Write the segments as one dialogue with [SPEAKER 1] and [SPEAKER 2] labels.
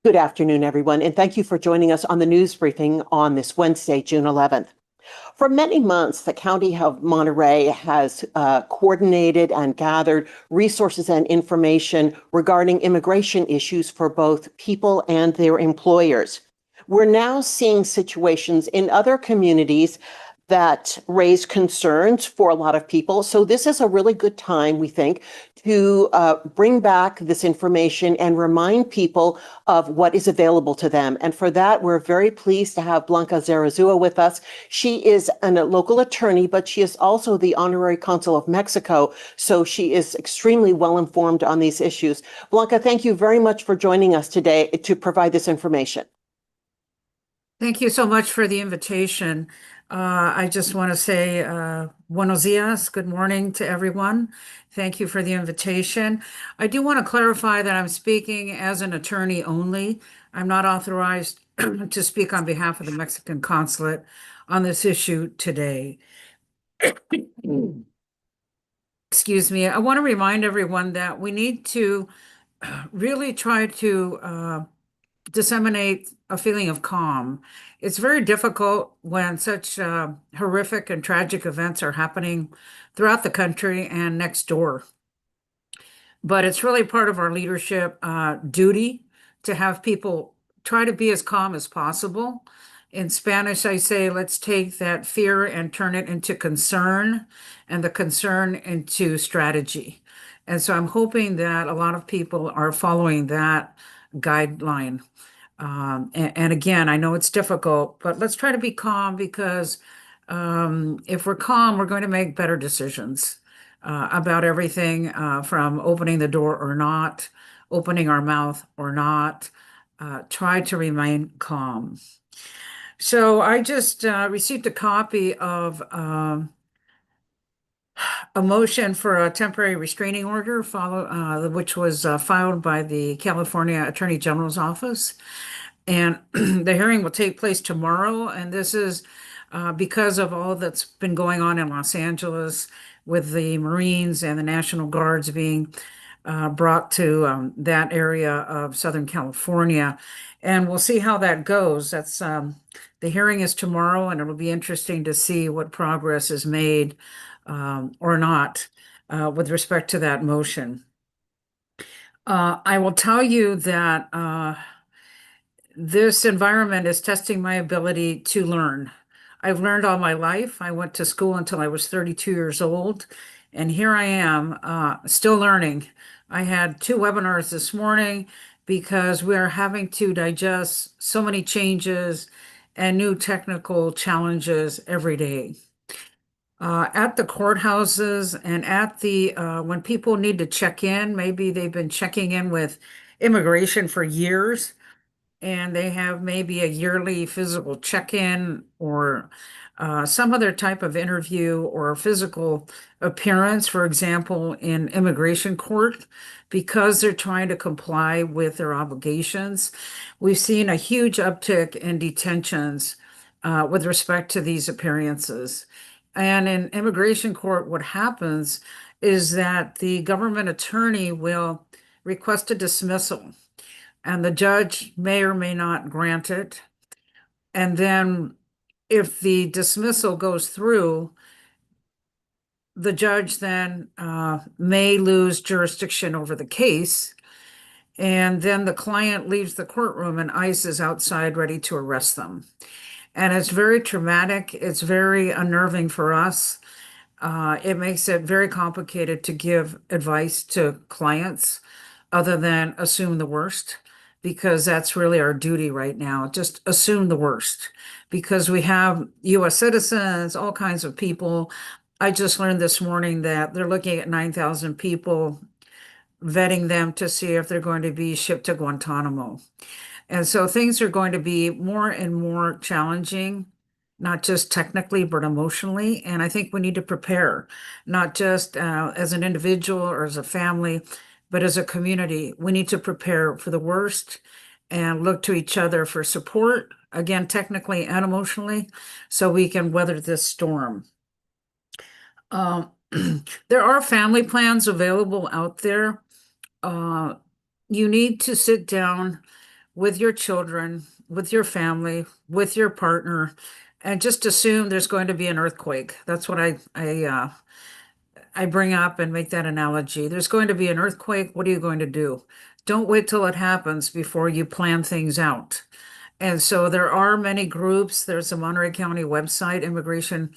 [SPEAKER 1] Good afternoon, everyone, and thank you for joining us on the news briefing on this Wednesday, June 11th. For many months, the County of Monterey has coordinated and gathered resources and information regarding immigration issues for both people and their employers. We're now seeing situations in other communities that raise concerns for a lot of people. So this is a really good time, we think, to bring back this information and remind people of what is available to them. And for that, we're very pleased to have Blanca Zarazua with us. She is a local attorney, but she is also the Honorary Consul of Mexico. So she is extremely well informed on these issues. Blanca, thank you very much for joining us today to provide this information.
[SPEAKER 2] Thank you so much for the invitation. I just want to say buenos dias, good morning to everyone. Thank you for the invitation. I do want to clarify that I'm speaking as an attorney only. I'm not authorized to speak on behalf of the Mexican consulate on this issue today. Excuse me. I want to remind everyone that we need to really try to disseminate a feeling of calm. It's very difficult when such horrific and tragic events are happening throughout the country and next door. But it's really part of our leadership duty to have people try to be as calm as possible. In Spanish, I say, let's take that fear and turn it into concern, and the concern into strategy. And so I'm hoping that a lot of people are following that guideline. And again, I know it's difficult, but let's try to be calm because if we're calm, we're going to make better decisions about everything from opening the door or not, opening our mouth or not. Try to remain calm. So I just received a copy of a motion for a temporary restraining order, which was filed by the California Attorney General's office. And the hearing will take place tomorrow. And this is because of all that's been going on in Los Angeles with the Marines and the National Guards being brought to that area of Southern California. And we'll see how that goes. The hearing is tomorrow, and it'll be interesting to see what progress is made or not with respect to that motion. I will tell you that this environment is testing my ability to learn. I've learned all my life. I went to school until I was 32 years old, and here I am, still learning. I had 2 webinars this morning because we are having to digest so many changes and new technical challenges every day. At the courthouses and when people need to check in, maybe they've been checking in with immigration for years and they have maybe a yearly physical check-in or some other type of interview or physical appearance, for example, in immigration court, because they're trying to comply with their obligations. We've seen a huge uptick in detentions with respect to these appearances. And in immigration court, what happens is that the government attorney will request a dismissal and the judge may or may not grant it. And then if the dismissal goes through, the judge then may lose jurisdiction over the case. And then the client leaves the courtroom and ICE is outside ready to arrest them. And it's very traumatic. It's very unnerving for us. It makes it very complicated to give advice to clients other than assume the worst, because that's really our duty right now. Just assume the worst, because we have US citizens, all kinds of people. I just learned this morning that they're looking at 9,000 people, vetting them to see if they're going to be shipped to Guantanamo. And so things are going to be more and more challenging, not just technically, but emotionally. And I think we need to prepare, not just as an individual or as a family, but as a community. We need to prepare for the worst and look to each other for support, again, technically and emotionally, so we can weather this storm. There are family plans available out there. You need to sit down with your children, with your family, with your partner, and just assume there's going to be an earthquake. That's what I bring up and make that analogy. There's going to be an earthquake. What are you going to do? Don't wait till it happens before you plan things out. And so there are many groups. There's a Monterey County website, Immigration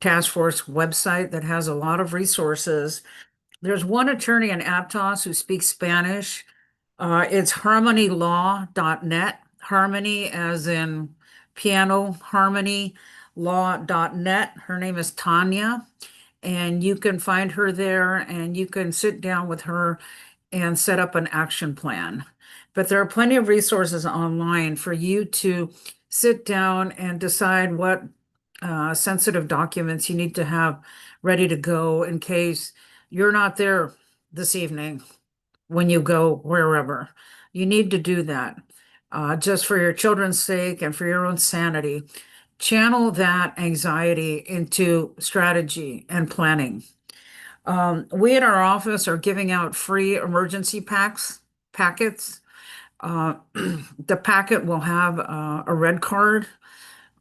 [SPEAKER 2] Task Force website that has a lot of resources. There's one attorney in Aptos who speaks Spanish. It's harmonylaw.net, harmony as in piano, harmony law.net. Her name is Tanya, and you can find her there and you can sit down with her and set up an action plan. But there are plenty of resources online for you to sit down and decide what sensitive documents you need to have ready to go in case you're not there this evening when you go wherever. You need to do that just for your children's sake and for your own sanity. Channel that anxiety into strategy and planning. We at our office are giving out free emergency packets. The packet will have a red card,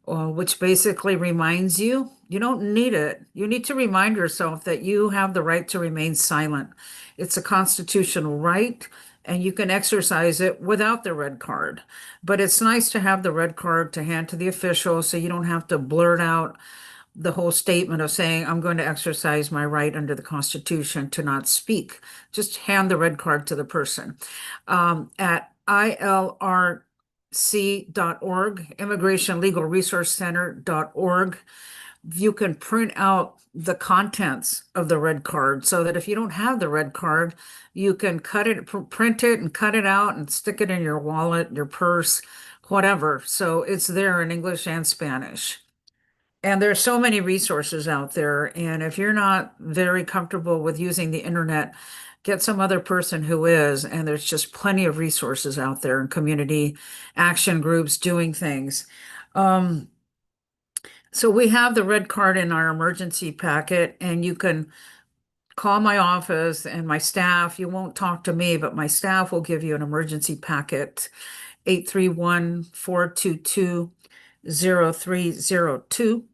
[SPEAKER 2] which basically reminds you, you don't need it. You need to remind yourself that you have the right to remain silent. It's a constitutional right, and you can exercise it without the red card. But it's nice to have the red card to hand to the official so you don't have to blurt out the whole statement of saying, I'm going to exercise my right under the Constitution to not speak. Just hand the red card to the person. At ilrc.org, Immigration Legal Resource Center.org, you can print out the contents of the red card so that if you don't have the red card, you can print it and cut it out and stick it in your wallet, your purse, whatever. So it's there in English and Spanish. And there's so many resources out there. And if you're not very comfortable with using the internet, get some other person who is. And there's just plenty of resources out there and community action groups doing things. So we have the red card in our emergency packet, and you can call my office and my staff. You won't talk to me, but my staff will give you an emergency packet, 831-422-0302.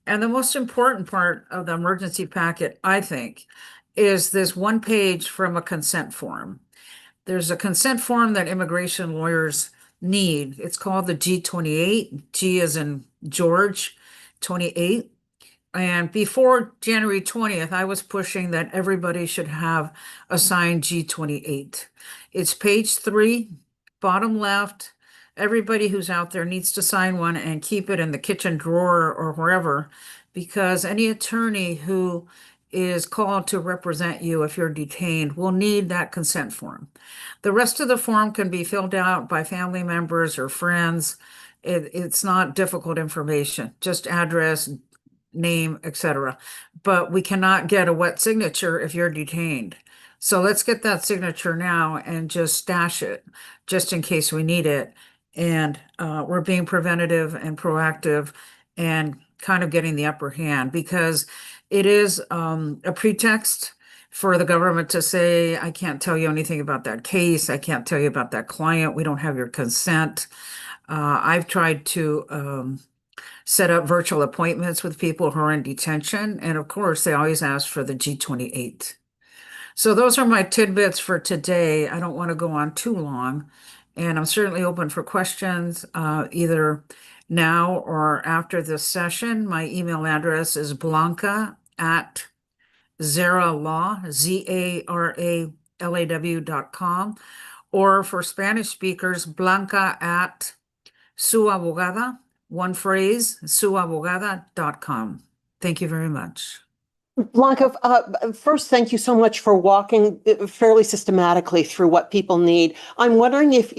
[SPEAKER 2] And the most important part of the emergency packet, I think, is this one page from a consent form. There's a consent form that immigration lawyers need. It's called the G28. G as in George, 28. And before January 20th, I was pushing that everybody should have a signed G28. It's page 3, bottom left. Everybody who's out there needs to sign one and keep it in the kitchen drawer or wherever, because any attorney who is called to represent you if you're detained will need that consent form. The rest of the form can be filled out by family members or friends. It's not difficult information, just address, name, etc. But we cannot get a wet signature if you're detained. So let's get that signature now and just stash it just in case we need it. And we're being preventative and proactive and kind of getting the upper hand, because it is a pretext for the government to say, I can't tell you anything about that case. I can't tell you about that client. We don't have your consent. I've tried to set up virtual appointments with people who are in detention. And of course, they always ask for the G28. So those are my tidbits for today. I don't want to go on too long. And I'm certainly open for questions either now or after this session. My email address is Blanca at Zaralaw, ZARALAW.com, or for Spanish speakers, Blanca at su abogada, one phrase, suabogada.com. Thank you very much.
[SPEAKER 1] Blanca, first, thank you so much for walking fairly systematically through what people need. I'm wondering if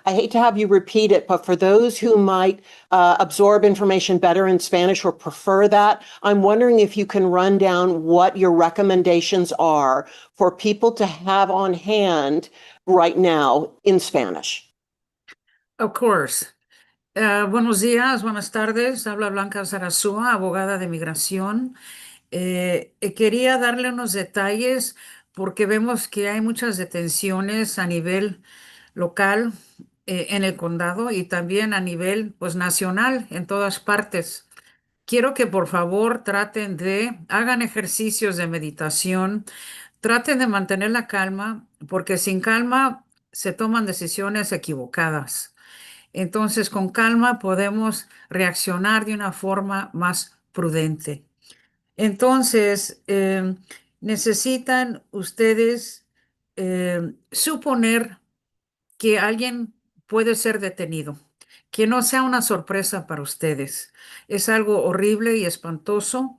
[SPEAKER 1] I hate to have you repeat it, but for those who might absorb information better in Spanish or prefer that, I'm wondering if you can run down what your recommendations are for people to have on hand right now in Spanish.
[SPEAKER 2] Of course. Buenos días, buenas tardes. Habla Blanca Zarazua, abogada de migración. Quería darle unos detalles porque vemos que hay muchas detenciones a nivel local en el condado y también a nivel, pues, nacional, en todas partes. Quiero que por favor hagan ejercicios de meditación, traten de mantener la calma, porque sin calma se toman decisiones equivocadas. Entonces, con calma podemos reaccionar de una forma más prudente. Entonces, necesitan ustedes suponer que alguien puede ser detenido, que no sea una sorpresa para ustedes. Es algo horrible y espantoso,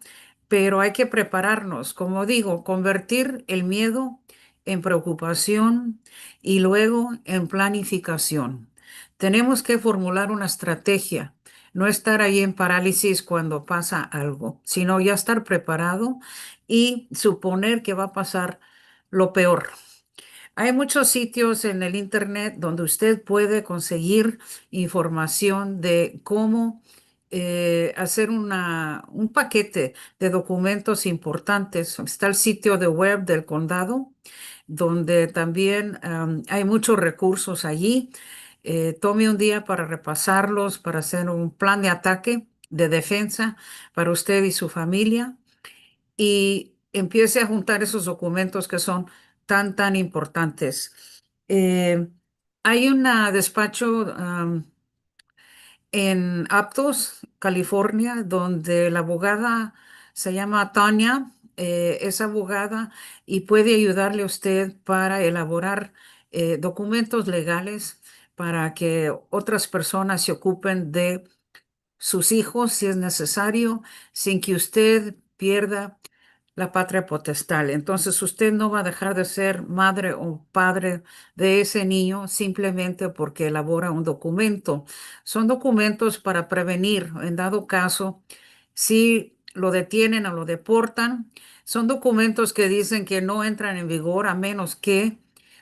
[SPEAKER 2] pero hay que prepararnos, como digo, convertir el miedo en preocupación y luego en planificación. Tenemos que formular una estrategia, no estar ahí en parálisis cuando pasa algo, sino ya estar preparado y suponer que va a pasar lo peor. Hay muchos sitios en el internet donde usted puede conseguir información de cómo hacer un paquete de documentos importantes. Está el sitio de web del condado, donde también hay muchos recursos allí. Tome un día para repasarlos, para hacer un plan de ataque, de defensa para usted y su familia y empiece a juntar esos documentos que son tan importantes. Eh, Hay un despacho en Aptos, California, donde la abogada se llama Tania, es abogada y puede ayudarle a usted para elaborar documentos legales para que otras personas se ocupen de sus hijos si es necesario, sin que usted pierda la patria potestad. Entonces usted no va a dejar de ser madre o padre de ese niño simplemente porque elabora un documento. Son documentos para prevenir, en dado caso, si lo detienen o lo deportan. Son documentos que dicen que no entran en vigor a menos que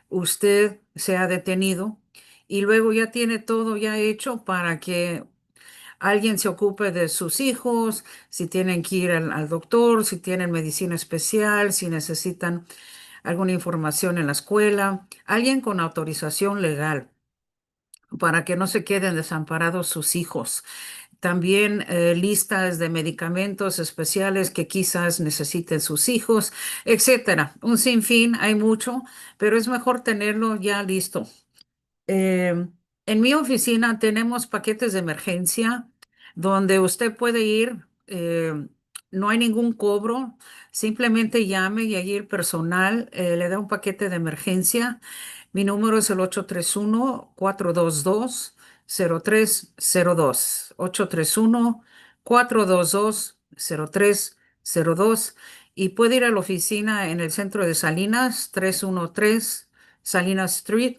[SPEAKER 2] usted sea detenido. Y luego ya tiene todo ya hecho para que alguien se ocupe de sus hijos, si tienen que ir al doctor, si tienen medicina especial, si necesitan alguna información en la escuela, alguien con autorización legal para que no se queden desamparados sus hijos. También listas de medicamentos especiales que quizás necesiten sus hijos, etcétera. Un sinfín, hay mucho, pero es mejor tenerlo ya listo. Eh, en mi oficina tenemos paquetes de emergencia donde usted puede ir, no hay ningún cobro, simplemente llame y allí el personal le da un paquete de emergencia. Mi número es el 831-422-0302. 831-422-0302 y puede ir a la oficina en el centro de Salinas, 313 Salinas Street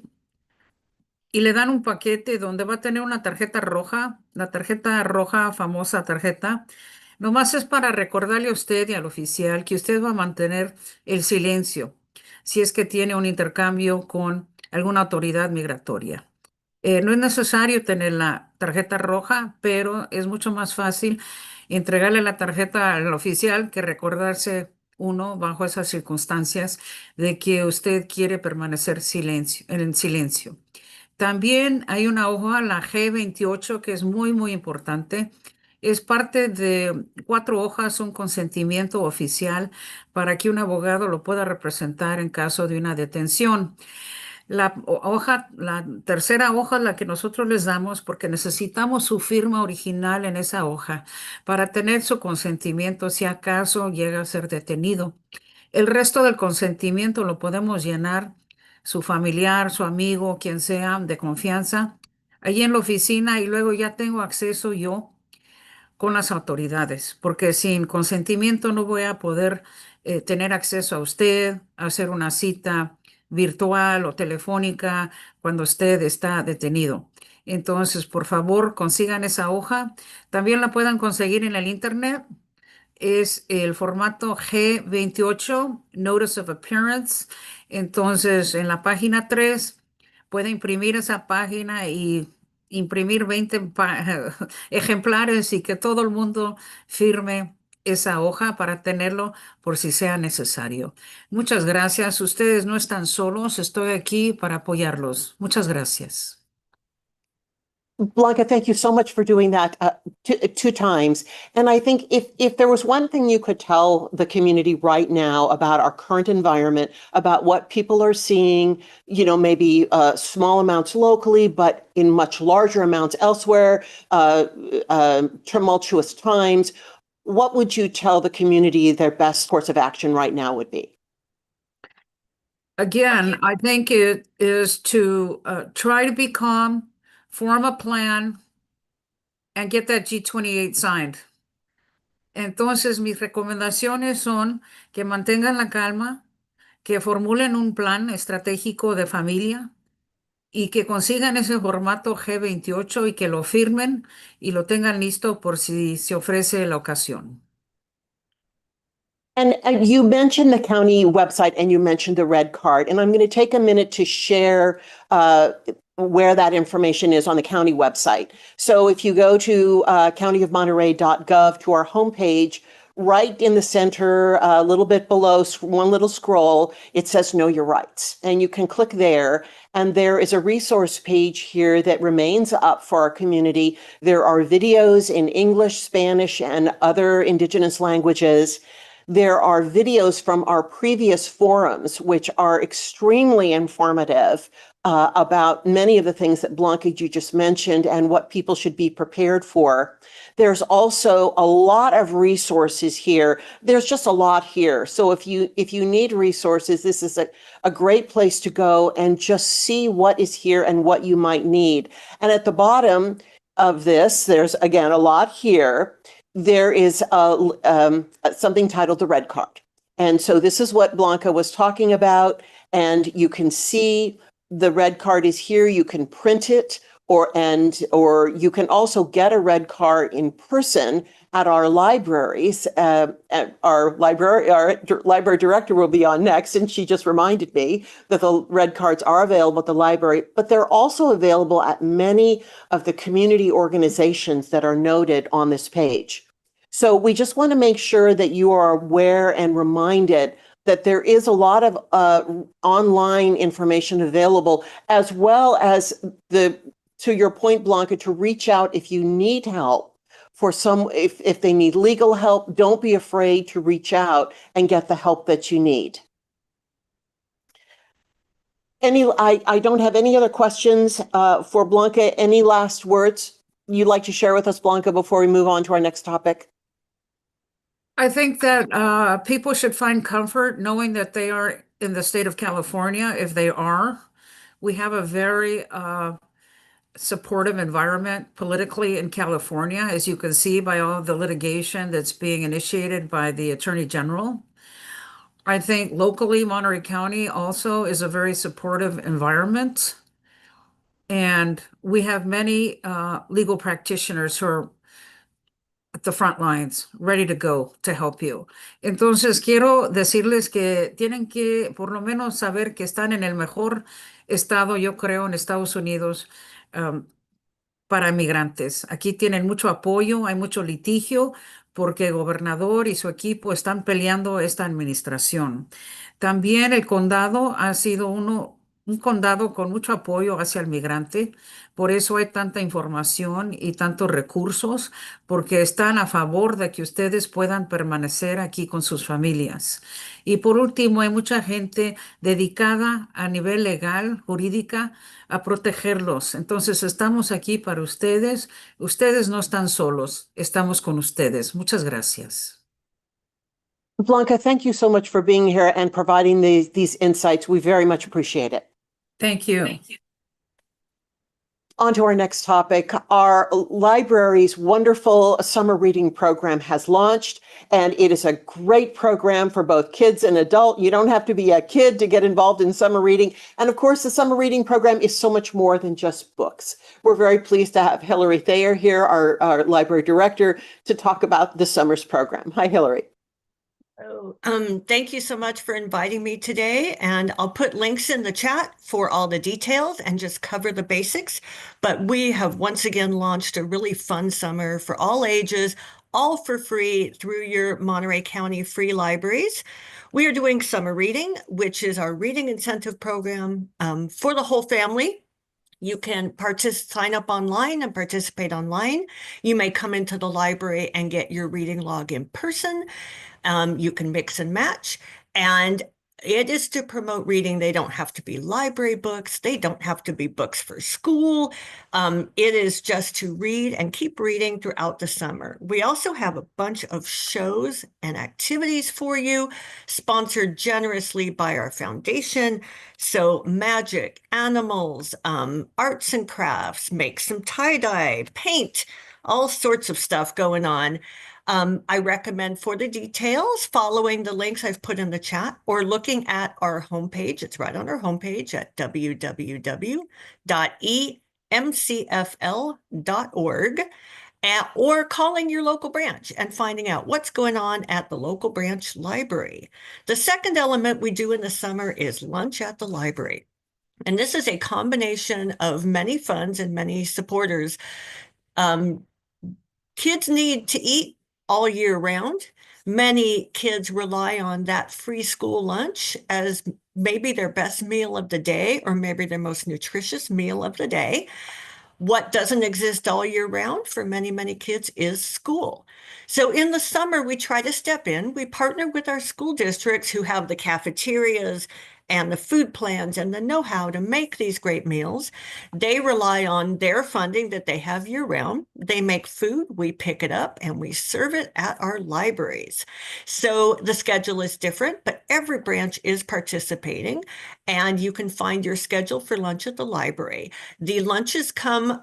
[SPEAKER 2] y le dan un paquete donde va a tener una tarjeta roja, la tarjeta roja, famosa tarjeta. Nomás es para recordarle a usted y al oficial que usted va a mantener el silencio si es que tiene un intercambio con alguna autoridad migratoria. No es necesario tener la tarjeta roja, pero es mucho más fácil entregarle la tarjeta al oficial que recordarse uno bajo esas circunstancias de que usted quiere permanecer en silencio. También hay una hoja, la G28, que es muy importante. Es parte de 4 hojas, un consentimiento oficial para que un abogado lo pueda representar en caso de una detención. La tercera hoja es la que nosotros les damos porque necesitamos su firma original en esa hoja para tener su consentimiento si acaso llega a ser detenido. El resto del consentimiento lo podemos llenar su familiar, su amigo, quien sea de confianza, allí en la oficina y luego ya tengo acceso yo con las autoridades, porque sin consentimiento no voy a poder tener acceso a usted, a hacer una cita virtual o telefónica cuando usted está detenido. Entonces, por favor, consigan esa hoja. También la puedan conseguir en el internet, es el formato G28, Notice of Appearance. Entonces, en la página 3 puede imprimir esa página y imprimir 20 ejemplares y que todo el mundo firme esa hoja para tenerlo por si sea necesario. Muchas gracias. Ustedes no están solos. Estoy aquí para apoyarlos. Muchas gracias.
[SPEAKER 1] Blanca, thank you so much for doing that two times. And I think if there was one thing you could tell the community right now about our current environment, about what people are seeing, maybe small amounts locally, but in much larger amounts elsewhere, tumultuous times, what would you tell the community their best course of action right now would be?
[SPEAKER 2] Again, I think it is to try to be calm, form a plan, and get that G28 signed. Entonces, mis recomendaciones son que mantengan la calma, que formulen un plan estratégico de familia y que consigan ese formato G28 y que lo firmen y lo tengan listo por si se ofrece la ocasión.
[SPEAKER 1] And you mentioned the county website and you mentioned the red card, and I'm going to take a minute to share where that information is on the county website. So if you go to countyofmonterey.gov to our homepage, right in the center, a little bit below, one little scroll, it says Know Your Rights. And you can click there. And there is a resource page here that remains up for our community. There are videos in English, Spanish, and other Indigenous languages. There are videos from our previous forums, which are extremely informative about many of the things that Blanca, you just mentioned, and what people should be prepared for. There's also a lot of resources here. There's just a lot here. So if you need resources, this is a great place to go and just see what is here and what you might need. And at the bottom of this, there's, again, a lot here. There is something titled the red card. And so this is what Blanca was talking about. And you can see the red card is here. You can print it, or you can also get a red card in person at our libraries. Our library director will be on next, and she just reminded me that the red cards are available at the library, but they're also available at many of the community organizations that are noted on this page. So we just want to make sure that you are aware and reminded that there is a lot of online information available, as well as to your point, Blanca, to reach out if you need help. If they need legal help, don't be afraid to reach out and get the help that you need. I don't have any other questions for Blanca. Any last words you'd like to share with us, Blanca, before we move on to our next topic?
[SPEAKER 2] I think that people should find comfort knowing that they are in the state of California. If they are, we have a very supportive environment politically in California, as you can see by all of the litigation that's being initiated by the Attorney General. I think locally, Monterey County also is a very supportive environment. And we have many legal practitioners who are at the front lines, ready to go to help you. Entonces, quiero decirles que tienen que por lo menos saber que están en el mejor estado, yo creo, en Estados Unidos, para migrantes. Aquí tienen mucho apoyo, hay mucho litigio porque el gobernador y su equipo están peleando esta administración. También el condado ha sido un condado con mucho apoyo hacia el migrante. Por eso hay tanta información y tantos recursos, porque están a favor de que ustedes puedan permanecer aquí con sus familias. Y por último, hay mucha gente dedicada a nivel legal, jurídica, a protegerlos. Entonces, estamos aquí para ustedes. Ustedes no están solos, estamos con ustedes. Muchas gracias.
[SPEAKER 1] Blanca, thank you so much for being here and providing these insights. We very much appreciate it.
[SPEAKER 2] Thank you. Thank you.
[SPEAKER 1] On to our next topic. Our library's wonderful summer reading program has launched, and it is a great program for both kids and adults. You don't have to be a kid to get involved in summer reading. And of course, the summer reading program is so much more than just books. We're very pleased to have Hillary Thayer here, our library director, to talk about the summer's program. Hi, Hillary.
[SPEAKER 3] Thank you so much for inviting me today, and I'll put links in the chat for all the details and just cover the basics. But we have once again launched a really fun summer for all ages, all for free through your Monterey County free libraries. We are doing summer reading, which is our reading incentive program for the whole family. You can sign up online and participate online. You may come into the library and get your reading log in person. You can mix and match. And it is to promote reading. They don't have to be library books. They don't have to be books for school. It is just to read and keep reading throughout the summer. We also have a bunch of shows and activities for you, sponsored generously by our foundation. So magic, animals, arts and crafts, make some tie-dye, paint, all sorts of stuff going on. I recommend for the details following the links I've put in the chat or looking at our homepage. It's right on our homepage at www.emcfl.org, or calling your local branch and finding out what's going on at the local branch library. The second element we do in the summer is lunch at the library. And this is a combination of many funds and many supporters. Kids need to eat all year round. Many kids rely on that free school lunch as maybe their best meal of the day, or maybe their most nutritious meal of the day. What doesn't exist all year round for many, many kids is school. So in the summer, we try to step in. We partner with our school districts who have the cafeterias and the food plans and the know-how to make these great meals. They rely on their funding that they have year-round. They make food, we pick it up, and we serve it at our libraries. So the schedule is different, but every branch is participating, and you can find your schedule for lunch at the library. The lunches come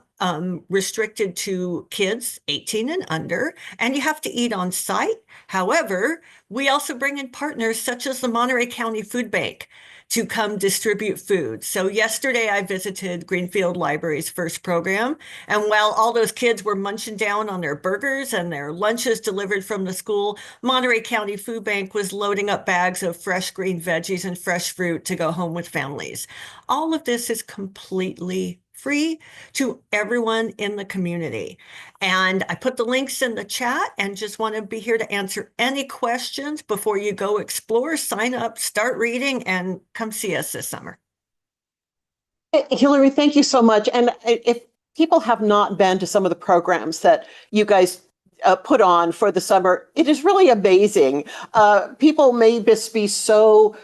[SPEAKER 3] restricted to kids 18 and under, and you have to eat on site. However, we also bring in partners such as the Monterey County Food Bank to come distribute food. So yesterday I visited Greenfield Library's first program, and while all those kids were munching down on their burgers and their lunches delivered from the school, Monterey County Food Bank was loading up bags of fresh green veggies and fresh fruit to go home with families. All of this is completely free to everyone in the community. And I put the links in the chat and just want to be here to answer any questions before you go explore, sign up, start reading, and come see us this summer.
[SPEAKER 1] Hillary, thank you so much. And if people have not been to some of the programs that you guys put on for the summer, it is really amazing. People may just be so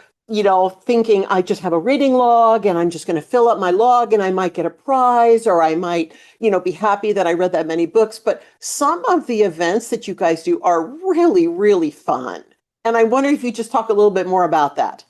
[SPEAKER 1] thinking I just have a reading log and I'm just going to fill up my log and I might get a prize, or I might, be happy that I read that many books. But some of the events that you guys do are really, really fun. And I wonder if you just talk a little bit more about that.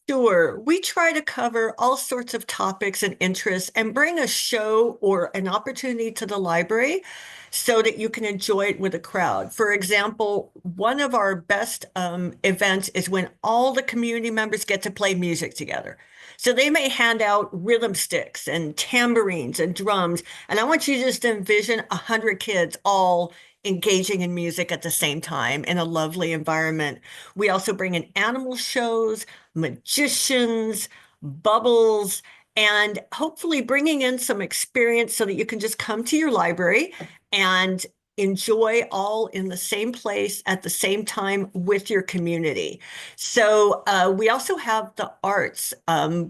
[SPEAKER 3] Sure. We try to cover all sorts of topics and interests and bring a show or an opportunity to the library so that you can enjoy it with a crowd. For example, one of our best events is when all the community members get to play music together. So they may hand out rhythm sticks and tambourines and drums. And I want you to just envision 100 kids all engaging in music at the same time in a lovely environment. We also bring in animal shows, magicians, bubbles, and hopefully bringing in some experience so that you can just come to your library and enjoy all in the same place at the same time with your community. So we also have the arts.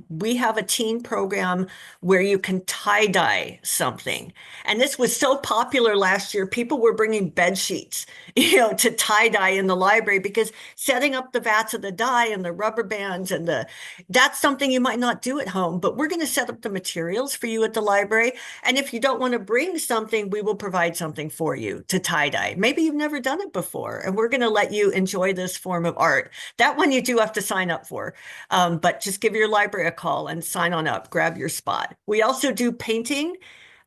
[SPEAKER 3] We have a teen program where you can tie-dye something. And this was so popular last year, people were bringing bed sheets, to tie-dye in the library, because setting up the vats of the dye and the rubber bands and that's something you might not do at home, but we're going to set up the materials for you at the library. And if you don't want to bring something, we will provide something for you to tie-dye. Maybe you've never done it before, and we're going to let you enjoy this form of art. That one you do have to sign up for, but just give your library a call and sign on up, grab your spot. We also do painting,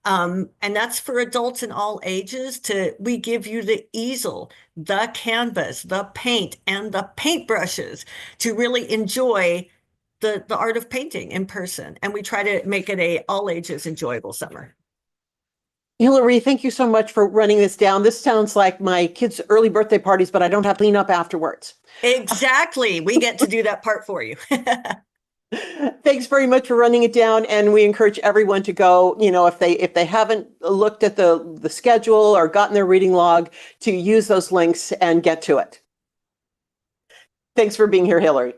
[SPEAKER 3] and that's for adults in all ages. We give you the easel, the canvas, the paint, and the paintbrushes to really enjoy the art of painting in person. And we try to make it a all ages enjoyable summer.
[SPEAKER 1] Hillary, thank you so much for running this down. This sounds like my kids' early birthday parties, but I don't have to clean up afterwards.
[SPEAKER 3] Exactly. We get to do that part for you.
[SPEAKER 1] Thanks very much for running it down. And we encourage everyone to go, if they haven't looked at the schedule or gotten their reading log, to use those links and get to it. Thanks for being here, Hillary.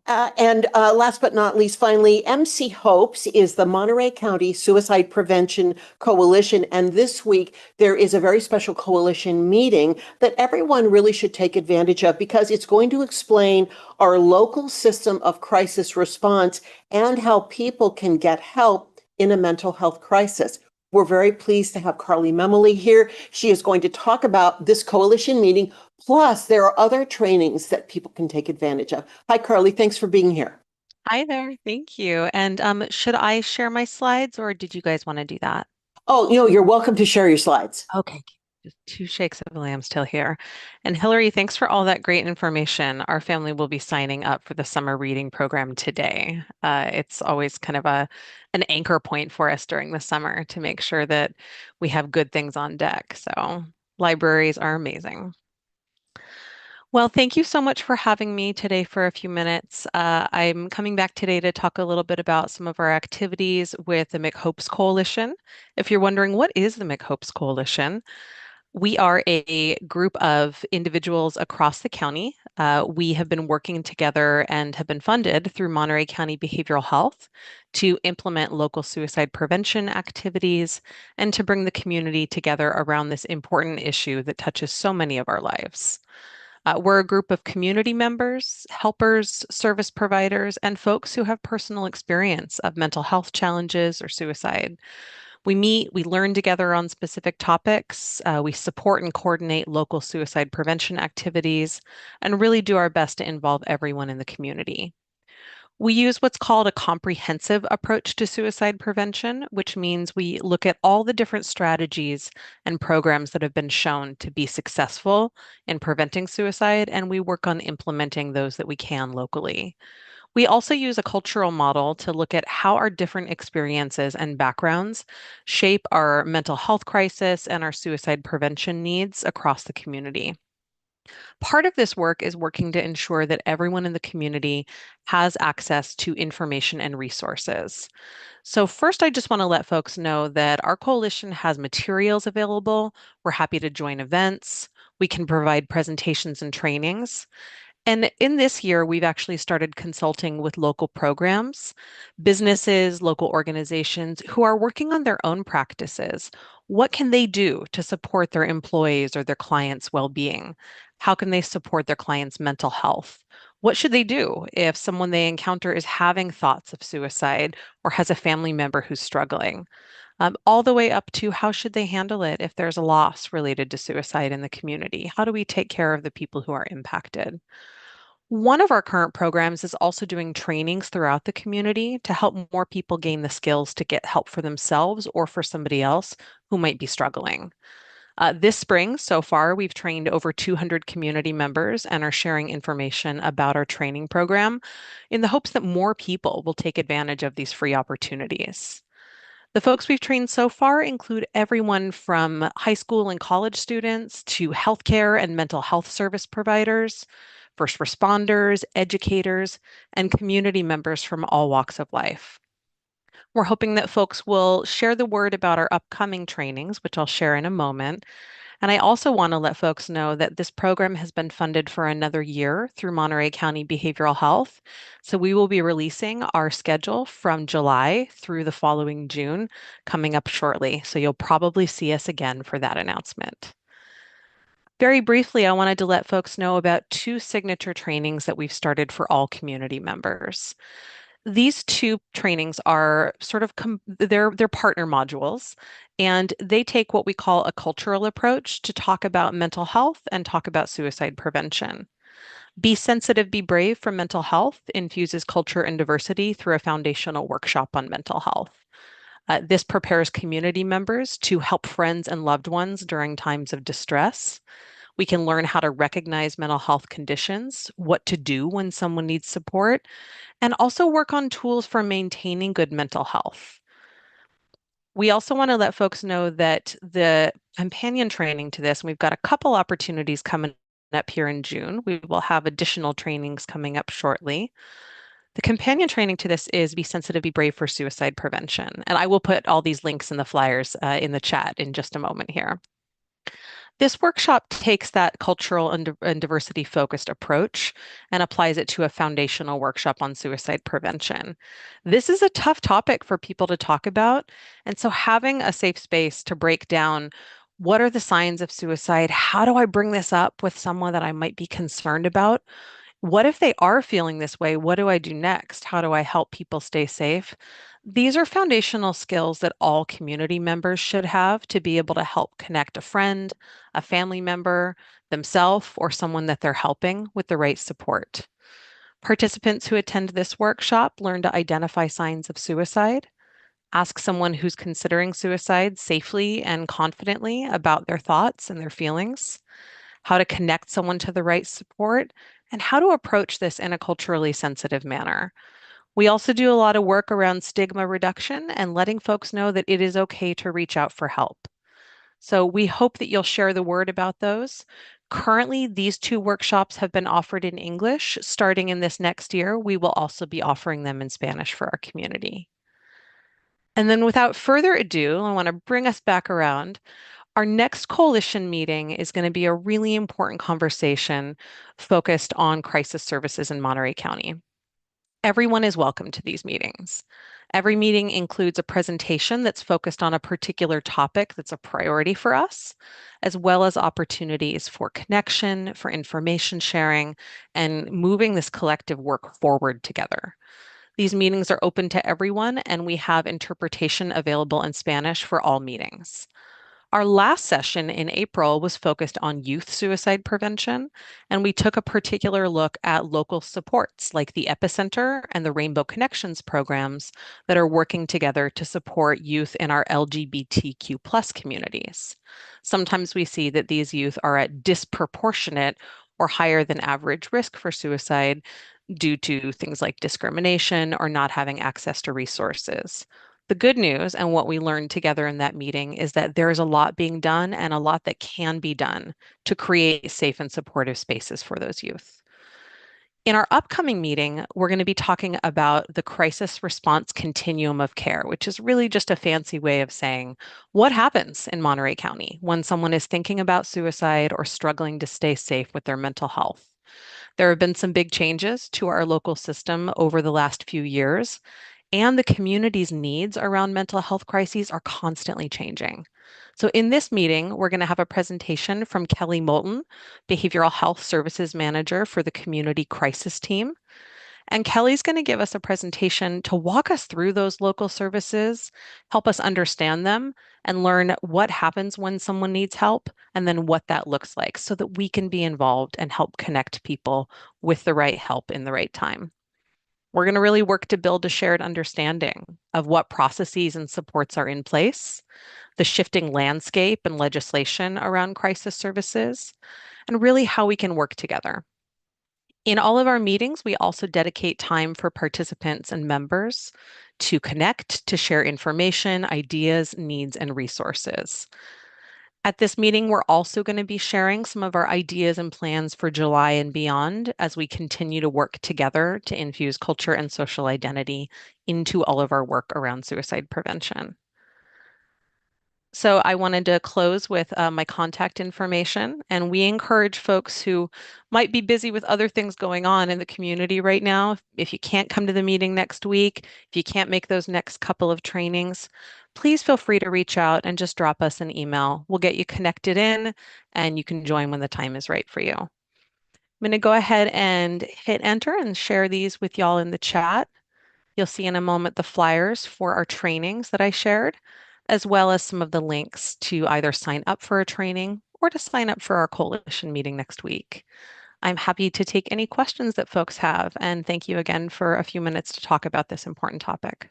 [SPEAKER 1] And last but not least, finally, MC Hopes is the Monterey County Suicide Prevention Coalition. And this week, there is a very special coalition meeting that everyone really should take advantage of because it's going to explain our local system of crisis response and how people can get help in a mental health crisis. We're very pleased to have Carly Memoli here. She is going to talk about this coalition meeting. Plus, there are other trainings that people can take advantage of. Hi, Carly. Thanks for being here.
[SPEAKER 4] Hi there. Thank you. And should I share my slides or did you guys want to do that?
[SPEAKER 1] Oh, you're welcome to share your slides.
[SPEAKER 4] Okay. Just two shakes of the lamb's tail here. And Hillary, thanks for all that great information. Our family will be signing up for the summer reading program today. It's always kind of an anchor point for us during the summer to make sure that we have good things on deck. So libraries are amazing. Well, thank you so much for having me today for a few minutes. I'm coming back today to talk a little bit about some of our activities with the McHopes Coalition. If you're wondering, what is the McHopes Coalition? We are a group of individuals across the county. We have been working together and have been funded through Monterey County Behavioral Health to implement local suicide prevention activities and to bring the community together around this important issue that touches so many of our lives. We're a group of community members, helpers, service providers, and folks who have personal experience of mental health challenges or suicide. We meet, we learn together on specific topics, we support and coordinate local suicide prevention activities, and really do our best to involve everyone in the community. We use what's called a comprehensive approach to suicide prevention, which means we look at all the different strategies and programs that have been shown to be successful in preventing suicide, and we work on implementing those that we can locally. We also use a cultural model to look at how our different experiences and backgrounds shape our mental health crisis and our suicide prevention needs across the community. Part of this work is working to ensure that everyone in the community has access to information and resources. So first, I just want to let folks know that our coalition has materials available. We're happy to join events. We can provide presentations and trainings. And in this year, we've actually started consulting with local programs, businesses, local organizations who are working on their own practices. What can they do to support their employees or their clients' well-being? How can they support their clients' mental health? What should they do if someone they encounter is having thoughts of suicide or has a family member who's struggling? All the way up to how should they handle it if there's a loss related to suicide in the community? How do we take care of the people who are impacted? One of our current programs is also doing trainings throughout the community to help more people gain the skills to get help for themselves or for somebody else who might be struggling. This spring, so far, we've trained over 200 community members and are sharing information about our training program in the hopes that more people will take advantage of these free opportunities. The folks we've trained so far include everyone from high school and college students to healthcare and mental health service providers, first responders, educators, and community members from all walks of life. We're hoping that folks will share the word about our upcoming trainings, which I'll share in a moment. And I also want to let folks know that this program has been funded for another year through Monterey County Behavioral Health. So we will be releasing our schedule from July through the following June coming up shortly. So you'll probably see us again for that announcement. Very briefly, I wanted to let folks know about two signature trainings that we've started for all community members. These two trainings are sort of they're partner modules, and they take what we call a cultural approach to talk about mental health and talk about suicide prevention. Be Sensitive, Be Brave for Mental Health infuses culture and diversity through a foundational workshop on mental health. This prepares community members to help friends and loved ones during times of distress. We can learn how to recognize mental health conditions, what to do when someone needs support, and also work on tools for maintaining good mental health. We also want to let folks know that the companion training to this, and we've got a couple opportunities coming up here in June. We will have additional trainings coming up shortly. The companion training to this is Be Sensitive, Be Brave for Suicide Prevention. And I will put all these links in the flyers in the chat in just a moment here. This workshop takes that cultural and diversity-focused approach and applies it to a foundational workshop on suicide prevention. This is a tough topic for people to talk about, and so having a safe space to break down what are the signs of suicide? How do I bring this up with someone that I might be concerned about? What if they are feeling this way? What do I do next? How do I help people stay safe? These are foundational skills that all community members should have to be able to help connect a friend, a family member, themselves, or someone that they're helping with the right support. Participants who attend this workshop learn to identify signs of suicide, ask someone who's considering suicide safely and confidently about their thoughts and their feelings, how to connect someone to the right support, and how to approach this in a culturally sensitive manner. We also do a lot of work around stigma reduction and letting folks know that it is okay to reach out for help. So we hope that you'll share the word about those. Currently, these 2 workshops have been offered in English. Starting in this next year, we will also be offering them in Spanish for our community. And then without further ado, I want to bring us back around. Our next coalition meeting is going to be a really important conversation focused on crisis services in Monterey County. Everyone is welcome to these meetings. Every meeting includes a presentation that's focused on a particular topic that's a priority for us, as well as opportunities for connection, for information sharing, and moving this collective work forward together. These meetings are open to everyone, and we have interpretation available in Spanish for all meetings. Our last session in April was focused on youth suicide prevention, and we took a particular look at local supports like the Epicenter and the Rainbow Connections programs that are working together to support youth in our LGBTQ+ communities. Sometimes we see that these youth are at disproportionate or higher than average risk for suicide due to things like discrimination or not having access to resources. The good news and what we learned together in that meeting is that there is a lot being done and a lot that can be done to create safe and supportive spaces for those youth. In our upcoming meeting, we're going to be talking about the crisis response continuum of care, which is really just a fancy way of saying what happens in Monterey County when someone is thinking about suicide or struggling to stay safe with their mental health. There have been some big changes to our local system over the last few years, and the community's needs around mental health crises are constantly changing. So in this meeting, we're going to have a presentation from Kelly Moulton, Behavioral Health Services Manager for the Community Crisis Team. And Kelly's going to give us a presentation to walk us through those local services, help us understand them, and learn what happens when someone needs help, and then what that looks like so that we can be involved and help connect people with the right help in the right time. We're going to really work to build a shared understanding of what processes and supports are in place, the shifting landscape and legislation around crisis services, and really how we can work together. In all of our meetings, we also dedicate time for participants and members to connect, to share information, ideas, needs, and resources. At this meeting, we're also going to be sharing some of our ideas and plans for July and beyond as we continue to work together to infuse culture and social identity into all of our work around suicide prevention. So I wanted to close with my contact information, and we encourage folks who might be busy with other things going on in the community right now. If you can't come to the meeting next week, if you can't make those next couple of trainings, please feel free to reach out and just drop us an email. We'll get you connected in, and you can join when the time is right for you. I'm going to go ahead and hit enter and share these with y'all in the chat. You'll see in a moment the flyers for our trainings that I shared, as well as some of the links to either sign up for a training or to sign up for our coalition meeting next week. I'm happy to take any questions that folks have, and thank you again for a few minutes to talk about this important topic.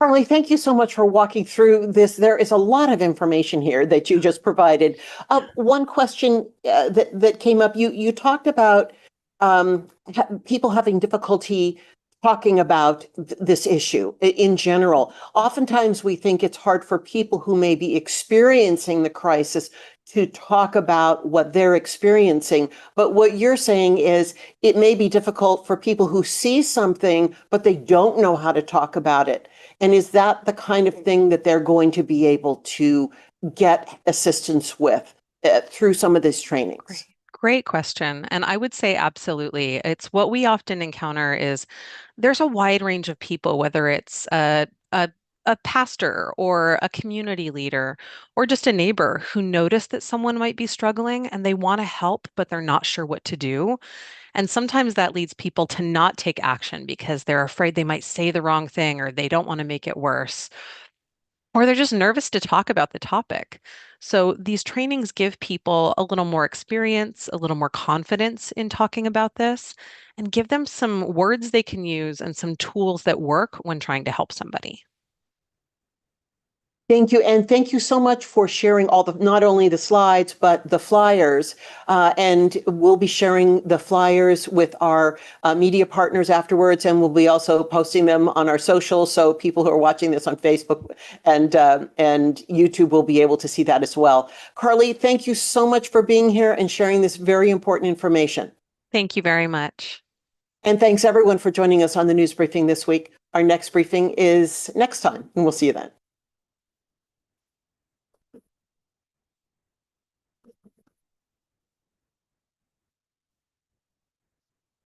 [SPEAKER 1] Carly, thank you so much for walking through this. There is a lot of information here that you just provided. One question that came up, you talked about people having difficulty talking about this issue in general. Oftentimes we think it's hard for people who may be experiencing the crisis to talk about what they're experiencing. But what you're saying is it may be difficult for people who see something, but they don't know how to talk about it. And is that the kind of thing that they're going to be able to get assistance with through some of these trainings?
[SPEAKER 4] Great question. And I would say absolutely. It's what we often encounter is there's a wide range of people, whether it's a pastor or a community leader or just a neighbor who notice that someone might be struggling and they want to help, but they're not sure what to do. And sometimes that leads people to not take action because they're afraid they might say the wrong thing or they don't want to make it worse. Or they're just nervous to talk about the topic. So these trainings give people a little more experience, a little more confidence in talking about this, and give them some words they can use and some tools that work when trying to help somebody.
[SPEAKER 1] Thank you. And thank you so much for sharing not only the slides, but the flyers. And we'll be sharing the flyers with our media partners afterwards. And we'll be also posting them on our socials. So people who are watching this on Facebook and YouTube will be able to see that as well. Carly, thank you so much for being here and sharing this very important information.
[SPEAKER 4] Thank you very much.
[SPEAKER 1] And thanks everyone for joining us on the news briefing this week. Our next briefing is next time, and we'll see you then.